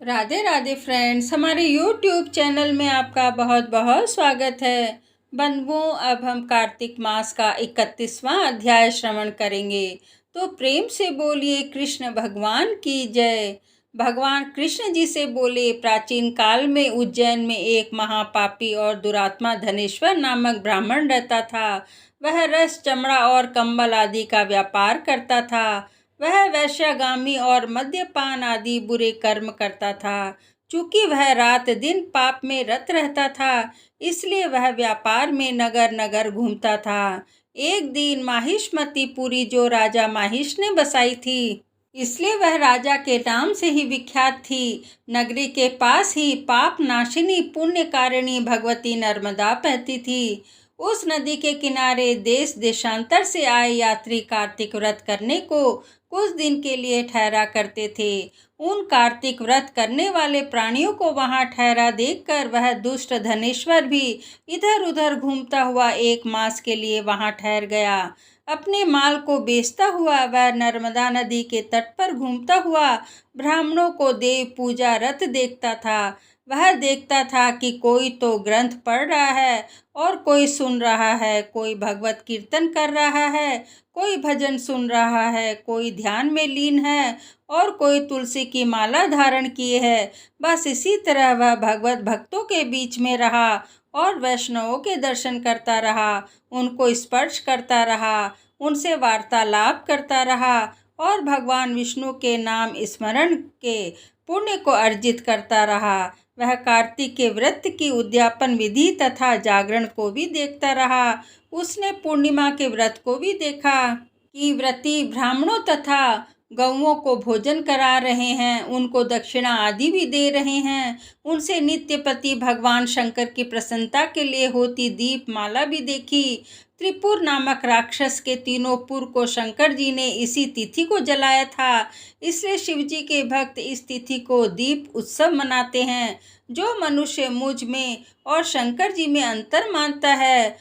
Radhe Radhe friends, हमारे YouTube channel में आपका बहुत बहुत स्वागत है। बंधुओं, अब हम कार्तिक मास का 31वां अध्याय श्रवण करेंगे। तो प्रेम से बोलिए कृष्ण भगवान की जय। भगवान कृष्ण जी से बोले, प्राचीन काल में उज्जैन में एक महापापी और दुरात्मा धनेश्वर नामक ब्राह्मण रहता था। वह रस, चमड़ा और कंबल आदि का व्यापार करता था। वह वैश्यागामी और मद्यपान आदि बुरे कर्म करता था। चूंकि वह रात दिन पाप में रत रहता था, इसलिए वह व्यापार में नगर नगर घूमता था। एक दिन माहिष्मतीपुरी, जो राजा माहिष ने बसाई थी, इसलिए वह राजा के नाम से ही विख्यात थी। नगरी के पास ही पाप नाशिनी पुण्यकारिणी भगवती नर्मदा बहती थी। उस नदी के किनारे देश देशांतर से आए यात्री कार्तिक व्रत करने को कुछ दिन के लिए ठहरा करते थे। उन कार्तिक व्रत करने वाले प्राणियों को वहां ठहरा देखकर वह दुष्ट धनेश्वर भी इधर उधर घूमता हुआ 1 मास के लिए वहां ठहर गया। अपने माल को बेचता हुआ वह नर्मदा नदी के तट पर घूमता हुआ ब्राह्मणों को देव पूजा रत देखता था। वह देखता था कि कोई तो ग्रंथ पढ़ रहा है और कोई सुन रहा है, कोई भगवत कीर्तन कर रहा है, कोई भजन सुन रहा है, कोई ध्यान में लीन है और कोई तुलसी की माला धारण किए है। बस इसी तरह वह भगवत भक्तों के बीच में रहा और वैष्णवों के दर्शन करता रहा, उनको स्पर्श करता रहा, उनसे वार्तालाप करता रहा और भगवान विष्णु के नाम स्मरण के पुण्य को अर्जित करता रहा। वह कार्तिक के व्रत की उद्यापन विधि तथा जागरण को भी देखता रहा। उसने पूर्णिमा के व्रत को भी देखा कि व्रती ब्राह्मणों तथा गौओं को भोजन करा रहे हैं, उनको दक्षिणा आदि भी दे रहे हैं। उनसे नित्यपति भगवान शंकर की प्रसन्नता के लिए होती दीप माला भी देखी। त्रिपुर नामक राक्षस के तीनों पुर को शंकर जी ने इसी तिथि को जलाया था, इसलिए शिव जी के भक्त इस तिथि को दीप उत्सव मनाते हैं। जो मनुष्य मुझ में और शंकर जी में अंतर मानता है,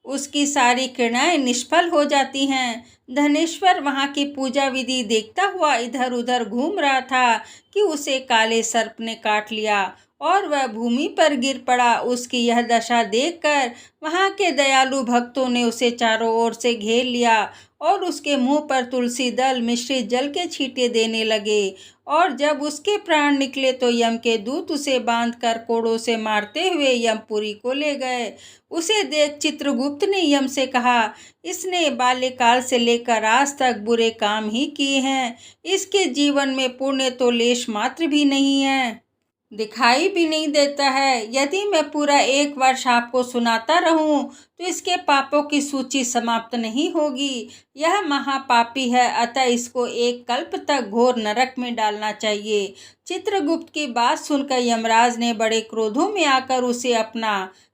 उसकी सारी क्रियाएं निष्फल हो जाती हैं। धनेश्वर वहां की पूजा विधि देखता हुआ इधर उधर घूम रहा था कि उसे काले सर्प ने काट लिया और वह भूमि पर गिर पड़ा। उसकी यह दशा देखकर वहां के दयालु भक्तों ने उसे चारों ओर से घेर लिया और उसके मुंह पर तुलसी दल मिश्रित जल के छींटे देने लगे। और जब उसके प्राण निकले तो यम के दूत उसे बांधकर कोड़ों से मारते हुए यमपुरी को ले गए। उसे देख चित्रगुप्त ने यम से कहा, इसने बाल्यकाल से लेकर आज तक बुरे काम ही किए हैं। इसके जीवन में पुण्य तो लेश मात्र भी नहीं है, दिखाई भी नहीं देता है। यदि मैं पूरा 1 वर्ष आपको सुनाता रहूं तो इसके पापों की सूची समाप्त नहीं होगी। यह महापापी है, अतः इसको 1 कल्प तक घोर नरक में डालना चाहिए। चित्रगुप्त की बात सुनकर यमराज ने बड़े क्रोधों में आकर उसे अपना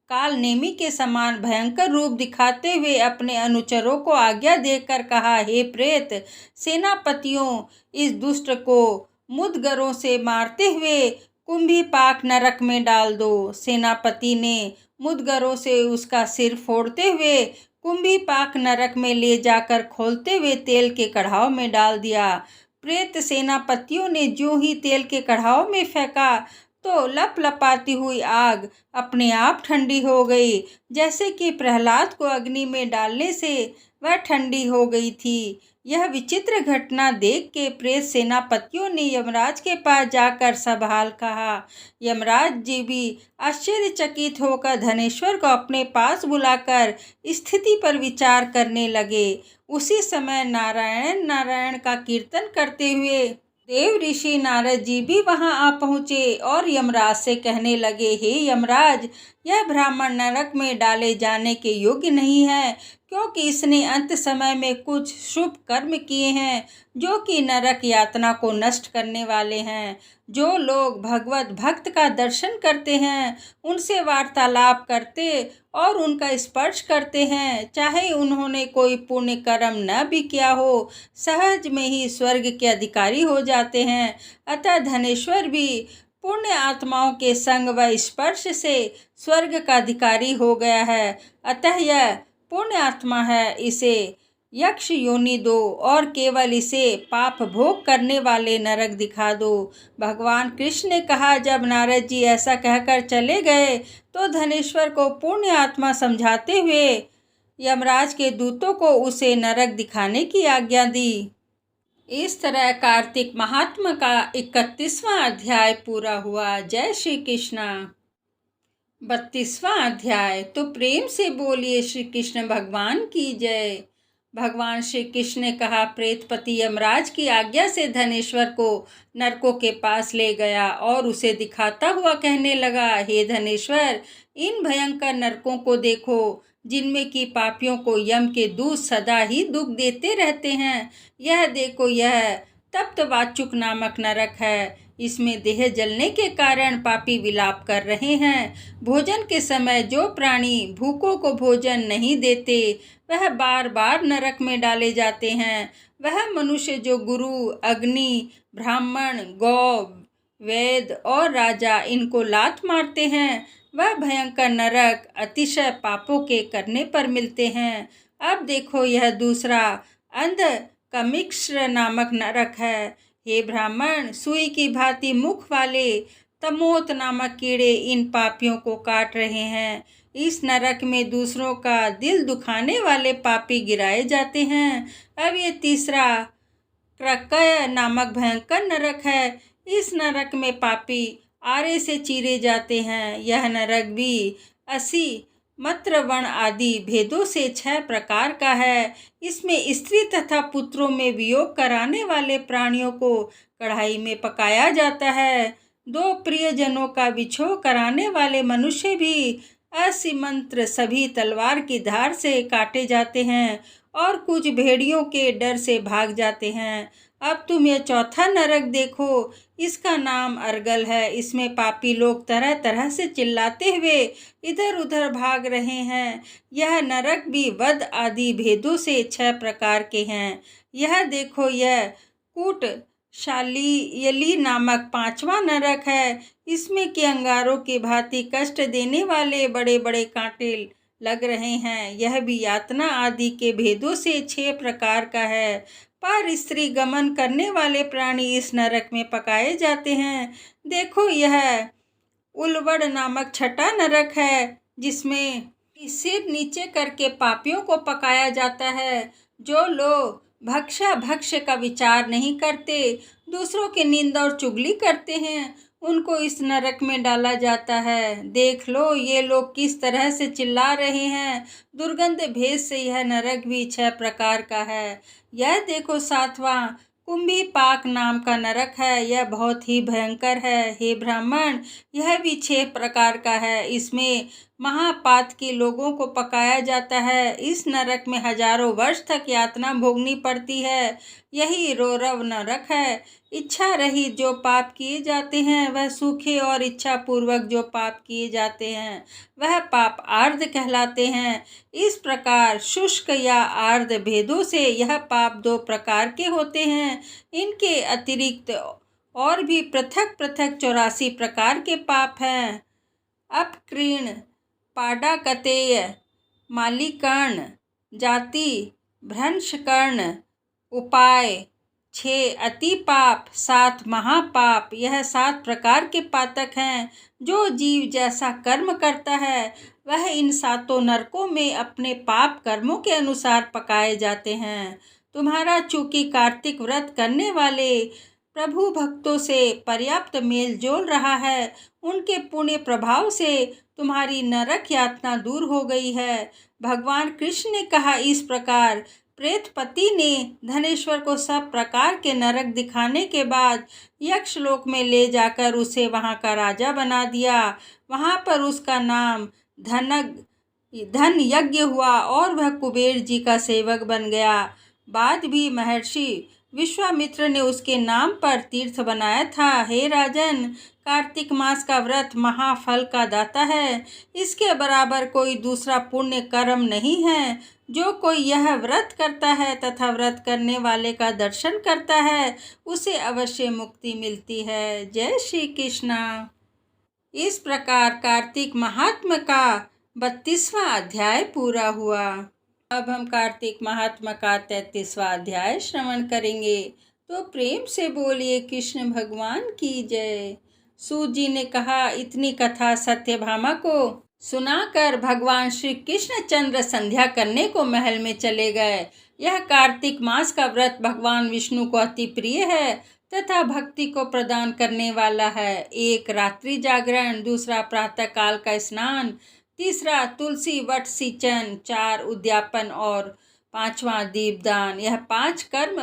काल नेमी के समान भयंकर रूप दिखाते हुए अपने अनुचरों को आज्ञा देकर कहा, हे प्रेत सेनापतियों, इस दुष्ट को मुद्गरों से मारते हुए कुंभी पाक नरक में डाल दो। सेनापति ने मुद्गरों से उसका सिर फोड़ते हुए कुंभी पाक नरक में ले जाकर खोलते हुए तेल के कढ़ाव में डाल दिया। प्रेत सेनापतियों ने ज्यों ही तेल के कढ़ाव में फेंका तो लपलपाती हुई आग अपने आप ठंडी हो गई, जैसे कि प्रहलाद को अग्नि में डालने से वह ठंडी हो गई थी। यह विचित्र घटना देख के प्रेत सेनापतियों ने यमराज के पास जाकर सब हाल कहा। यमराज जी भी आश्चर्यचकित होकर धनेश्वर को अपने पास बुलाकर स्थिति पर विचार करने लगे। उसी समय नारायण नारायण का कीर्तन करते हुए देव ऋषि नारद जी भी वहां आ पहुंचे और यमराज से कहने लगे, हे यमराज, यह ब्राह्मण नरक में डाले जाने के योग्य नहीं है, क्योंकि इसने अंत समय में कुछ शुभ कर्म किए हैं जो कि नरक यातना को नष्ट करने वाले हैं। जो लोग भगवत भक्त का दर्शन करते हैं, उनसे वार्तालाप करते और उनका स्पर्श करते हैं, चाहे उन्होंने कोई पुण्य कर्म न भी किया हो, सहज में ही स्वर्ग के अधिकारी हो जाते हैं। अतः धनेश्वर भी पुण्य आत्माओं के संग व स्पर्श से स्वर्ग का अधिकारी हो गया है। अतः यह पुण्य आत्मा है, इसे यक्ष योनि दो और केवल इसे पाप भोग करने वाले नरक दिखा दो। भगवान कृष्ण ने कहा। जब नारद जी ऐसा कहकर चले गए तो धनेश्वर को पुण्य आत्मा समझाते हुए यमराज के दूतों को उसे नरक दिखाने की आज्ञा दी। इस तरह कार्तिक महात्मा का 31वां अध्याय पूरा हुआ। जय श्री कृष्णा। 32वां अध्याय। तो प्रेम से बोलिए श्री कृष्ण भगवान की जय। भगवान श्री कृष्ण ने कहा। प्रेतपति यमराज की आज्ञा से धनेश्वर को नरकों के पास ले गया और उसे दिखाता हुआ कहने लगा, हे धनेश्वर, इन भयंकर नरकों को देखो जिनमें कि पापियों को यम के दूत सदा ही दुख देते रहते हैं। यह देखो, यह तप्त वाचुक नामक नरक है। इसमें देह जलने के कारण पापी विलाप कर रहे हैं। भोजन के समय जो प्राणी भूखों को भोजन नहीं देते वह बार बार नरक में डाले जाते हैं। वह मनुष्य जो गुरु, अग्नि, ब्राह्मण, गौ, वेद और राजा इनको लात मारते हैं वह भयंकर नरक अतिशय पापों के करने पर मिलते हैं। अब देखो, यह दूसरा अंधकमिश्र नामक नरक है। हे ब्राह्मण, सुई की भांति मुख वाले तमोत नामक कीड़े इन पापियों को काट रहे हैं। इस नरक में दूसरों का दिल दुखाने वाले पापी गिराए जाते हैं। अब ये तीसरा क्रकय नामक भयंकर नरक है। इस नरक में पापी आरे से चीरे जाते हैं। यह नरक भी असी, मत्र, वर्ण आदि भेदों से 6 प्रकार का है। इसमें स्त्री तथा पुत्रों में वियोग कराने वाले प्राणियों को कढ़ाई में पकाया जाता है। 2 प्रियजनों का विछोह कराने वाले मनुष्य भी असीमंत्र सभी तलवार की धार से काटे जाते हैं और कुछ भेड़ियों के डर से भाग जाते हैं। अब तुम यह चौथा नरक देखो। इसका नाम अर्गल है। इसमें पापी लोग तरह तरह से चिल्लाते हुए इधर उधर भाग रहे हैं। यह नरक भी वध आदि भेदों से 6 प्रकार के हैं। यह देखो, यह कूट शालियली नामक 5वां नरक है। इसमें के अंगारों की भांति कष्ट देने वाले बड़े बड़े कांटे लग रहे हैं। यह भी यातना आदि के भेदों से 6 प्रकार का है। पर स्त्री गमन करने वाले प्राणी इस नरक में पकाए जाते हैं। देखो, यह उलवड़ नामक 6वां नरक है, जिसमें सिर नीचे करके पापियों को पकाया जाता है। जो लोग भक्ष्य का विचार नहीं करते, दूसरों की निंदा और चुगली करते हैं, उनको इस नरक में डाला जाता है। देख लो, ये लोग किस तरह से चिल्ला रहे हैं। दुर्गंध भेद से यह नरक भी 6 प्रकार का है। यह देखो, 7वां कुंभी पाक नाम का नरक है। यह बहुत ही भयंकर है। हे ब्राह्मण, यह भी 6 प्रकार का है। इसमें महापात के लोगों को पकाया जाता है। इस नरक में हजारों वर्ष तक यातना भोगनी पड़ती है। यही रौरव नरक है। इच्छा रहित जो पाप किए जाते हैं वह सूखे और इच्छा पूर्वक जो पाप किए जाते हैं वह पाप आर्ध कहलाते हैं। इस प्रकार शुष्क या आर्ध भेदों से यह पाप 2 प्रकार के होते हैं। इनके अतिरिक्त और भी पृथक पृथक 84 प्रकार के पाप हैं। अपकृण, पाडाकतेय, मालिकर्ण, जाति, भ्रंशकर्ण, उपाय, 6 अति पाप, 7 महापाप। यह 7 प्रकार के पातक हैं। जो जीव जैसा कर्म करता है वह इन 7 नरकों में अपने पाप कर्मों के अनुसार पकाए जाते हैं। तुम्हारा चूंकि कार्तिक व्रत करने वाले प्रभु भक्तों से पर्याप्त मेल जोल रहा है, उनके पुण्य प्रभाव से तुम्हारी नरक यातना दूर हो गई है। भगवान कृष्ण ने कहा। इस प्रकार प्रेतपति ने धनेश्वर को सब प्रकार के नरक दिखाने के बाद यक्षलोक में ले जाकर उसे वहां का राजा बना दिया। वहां पर उसका नाम धन यज्ञ हुआ और वह कुबेर जी का सेवक बन गया। बाद भी महर्षि विश्वामित्र ने उसके नाम पर तीर्थ बनाया था। हे राजन, कार्तिक मास का व्रत महाफल का दाता है। इसके बराबर कोई दूसरा पुण्य कर्म नहीं है। जो कोई यह व्रत करता है तथा व्रत करने वाले का दर्शन करता है उसे अवश्य मुक्ति मिलती है। जय श्री कृष्णा। इस प्रकार कार्तिक महात्म्य का 32वां अध्याय पूरा हुआ। अब हम कार्तिक महात्मा का 33वां अध्याय श्रवण करेंगे। तो प्रेम से बोलिए कृष्ण भगवान की जय। सूत जी ने कहा, इतनी कथा सत्यभामा को सुनाकर भगवान श्री कृष्णचंद्र संध्या करने को महल में चले गए। यह कार्तिक मास का व्रत भगवान विष्णु को अति प्रिय है तथा भक्ति को प्रदान करने वाला है। एक रात्रि जागरण, दूसरा प्रातः काल का स्नान, तीसरा तुलसी वट सिंचन, चार उद्यापन और पांचवा दीपदान। यह 5 कर्म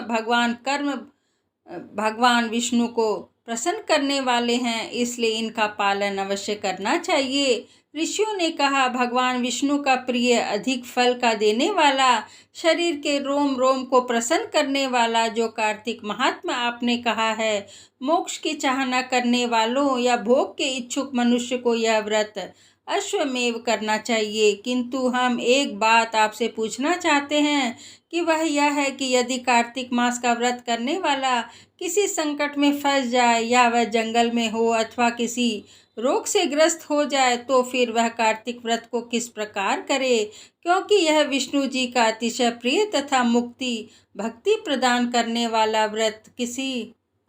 भगवान विष्णु को प्रसन्न करने वाले हैं, इसलिए इनका पालन अवश्य करना चाहिए। ऋषियों ने कहा, भगवान विष्णु का प्रिय, अधिक फल का देने वाला, शरीर के रोम रोम को प्रसन्न करने वाला जो कार्तिक महात्मा आपने कहा है, मोक्ष की चाहना करने वालों या भोग के इच्छुक मनुष्य को यह व्रत अश्वमेव करना चाहिए। किंतु हम एक बात आपसे पूछना चाहते हैं कि वह यह है कि यदि कार्तिक मास का व्रत करने वाला किसी संकट में फंस जाए या वह जंगल में हो अथवा किसी रोग से ग्रस्त हो जाए तो फिर वह कार्तिक व्रत को किस प्रकार करे, क्योंकि यह विष्णु जी का अतिशय प्रिय तथा मुक्ति भक्ति प्रदान करने वाला व्रत किसी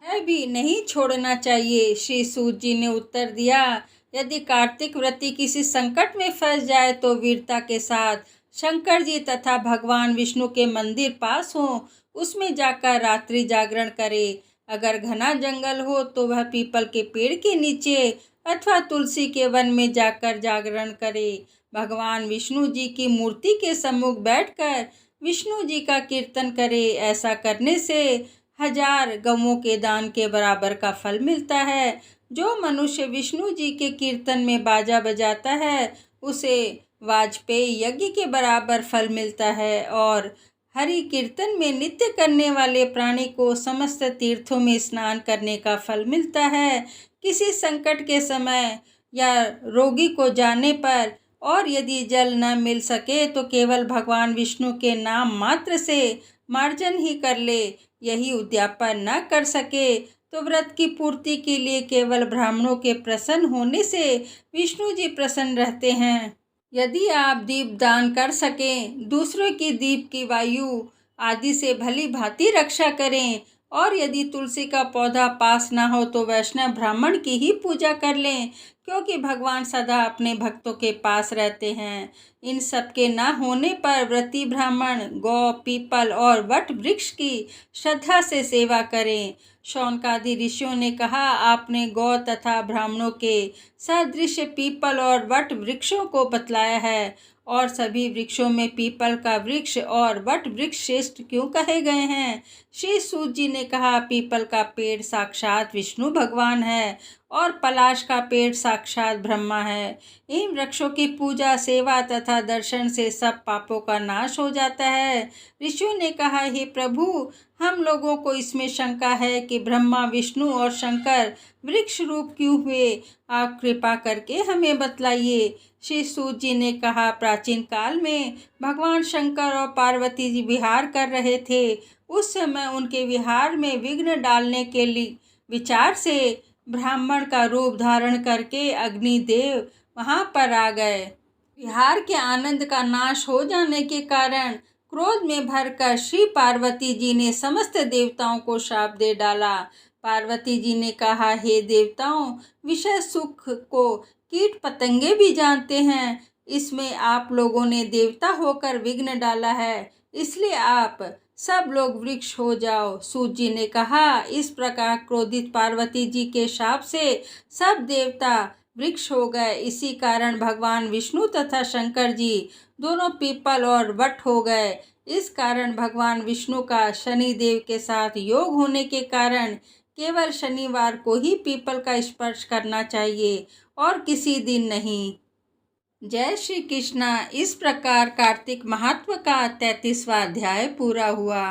है भी नहीं छोड़ना चाहिए। श्री सूत जी ने उत्तर दिया, यदि कार्तिक व्रती किसी संकट में फंस जाए तो वीरता के साथ शंकर जी तथा भगवान विष्णु के मंदिर पास हो, उसमें जाकर रात्रि जागरण करे। अगर घना जंगल हो तो वह पीपल के पेड़ के नीचे अथवा तुलसी के वन में जाकर जागरण करे। भगवान विष्णु जी की मूर्ति के सम्मुख बैठकर विष्णु जी का कीर्तन करे। ऐसा करने से 1000 गौओं के दान के बराबर का फल मिलता है। जो मनुष्य विष्णु जी के कीर्तन में बाजा बजाता है उसे वाजपेयी यज्ञ के बराबर फल मिलता है, और हरि कीर्तन में नित्य करने वाले प्राणी को समस्त तीर्थों में स्नान करने का फल मिलता है। किसी संकट के समय या रोगी को जाने पर और यदि जल न मिल सके तो केवल भगवान विष्णु के नाम मात्र से मार्जन ही कर ले। यही उद्यापन न कर सके तो व्रत की पूर्ति के लिए केवल ब्राह्मणों के प्रसन्न होने से विष्णु जी प्रसन्न रहते हैं। यदि आप दीप दान कर सकें, दूसरों की दीप की वायु आदि से भली भांति रक्षा करें, और यदि तुलसी का पौधा पास ना हो तो वैष्णव ब्राह्मण की ही पूजा कर लें, क्योंकि भगवान सदा अपने भक्तों के पास रहते हैं। इन सब के न होने पर व्रती ब्राह्मण गौ, पीपल और वट वृक्ष की श्रद्धा से सेवा करें। शौनकादि ऋषियों ने कहा, आपने गौ तथा ब्राह्मणों के सदृश पीपल और वट वृक्षों को बतलाया है, और सभी वृक्षों में पीपल का वृक्ष और वट वृक्ष श्रेष्ठ क्यों कहे गए हैं? श्री सूत जी ने कहा, पीपल का पेड़ साक्षात विष्णु भगवान है और पलाश का पेड़ साक्षात ब्रह्मा है। इन वृक्षों की पूजा, सेवा तथा दर्शन से सब पापों का नाश हो जाता है। ऋषियों ने कहा, हे प्रभु, हम लोगों को इसमें शंका है कि ब्रह्मा, विष्णु और शंकर वृक्ष रूप क्यों हुए? आप कृपा करके हमें बतलाइए। श्री सूत जी ने कहा, प्राचीन काल में भगवान शंकर और पार्वती जी विहार कर रहे थे। उस समय उनके विहार में विघ्न डालने के लिए विचार से ब्राह्मण का रूप धारण करके अग्निदेव वहां पर आ गए। विहार के आनंद का नाश हो जाने के कारण क्रोध में भरकर श्री पार्वती जी ने समस्त देवताओं को शाप दे डाला। पार्वती जी ने कहा, हे देवताओं, विषय सुख को कीट पतंगे भी जानते हैं। इसमें आप लोगों ने देवता होकर विघ्न डाला है, इसलिए आप सब लोग वृक्ष हो जाओ। सूत जी ने कहा, इस प्रकार क्रोधित पार्वती जी के शाप से सब देवता वृक्ष हो गए। इसी कारण भगवान विष्णु तथा शंकर जी दोनों पीपल और वट हो गए। इस कारण भगवान विष्णु का शनिदेव के साथ योग होने के कारण केवल शनिवार को ही पीपल का स्पर्श करना चाहिए और किसी दिन नहीं। जय श्री कृष्णा। इस प्रकार कार्तिक महात्मा का 33वां अध्याय पूरा हुआ।